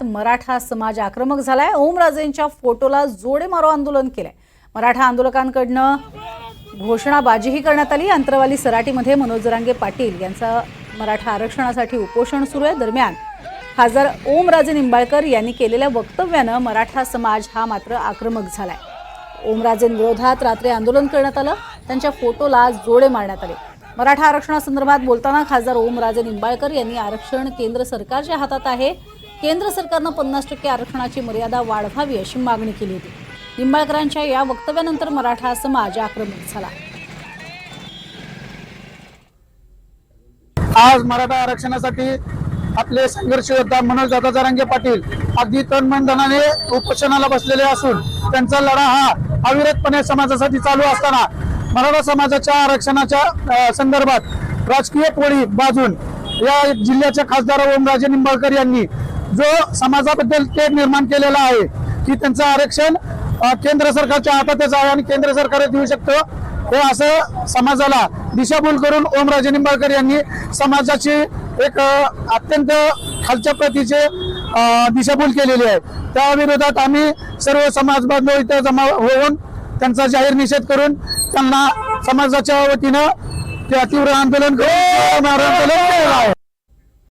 मराठा समाज आक्रमक झालाय। ओमराजेंच्या फोटोला जोडे मारो आंदोलन केलंय। मराठा आंदोलकांकडनं घोषणाबाजीही करण्यात आली। अंतरवाली सराटीमध्ये मनोज जरांगे पाटील यांचा मराठा आरक्षणासाठी उपोषण सुरू आहे। दरम्यान खासदार ओमराजे निंबाळकर यांनी केलेल्या वक्तव्यानं मराठा समाज हा मात्र आक्रमक झालाय। ओमराजेंविरोधात रात्री आंदोलन करण्यात आलं। त्यांच्या फोटोला जोडे मारण्यात आले। मराठा आरक्षणासंदर्भात बोलताना खासदार ओमराजे निंबाळकर यांनी आरक्षण केंद्र सरकारच्या हातात आहे। केंद्र सरकारनं 50% आरक्षणाची मर्यादा वाढवावी अशी मागणी केली होती। निंबाळकरांच्या या वक्तव्यानंतर मराठा समाज आक्रमक झाला। आज मराठा आरक्षणासाठी आपले संघर्ष योद्धा मनोज जरांगे पाटील अगदी तनमनधनाने उपोषणाला बसलेले असून त्यांचा लढा हा अविरतपणे समाजासाठी चालू असताना मराठा समाजाच्या आरक्षणाच्या संदर्भात राजकीय पोळी बाजून या जिल्ह्याचे खासदार ओमराजे निंबाळकर यांनी जो समाजाबद्दल तेढ निर्माण केलेला आहे की त्यांचं आरक्षण केंद्र सरकारच्या हातातच आहे आणि केंद्र सरकारच देऊ शकतो, हे असं समाजाला दिशाभूल करून ओमराजे निंबाळकर यांनी समाजाची एक अत्यंत खालच्या प्रतीचे दिशाभूल केलेली आहे। त्या विरोधात आम्ही सर्व समाज बांधव इथे जमा होऊन त्यांचा जाहीर निषेध करून त्यांना समाजाच्या वतीनं तीव्र आंदोलन केलं आहे।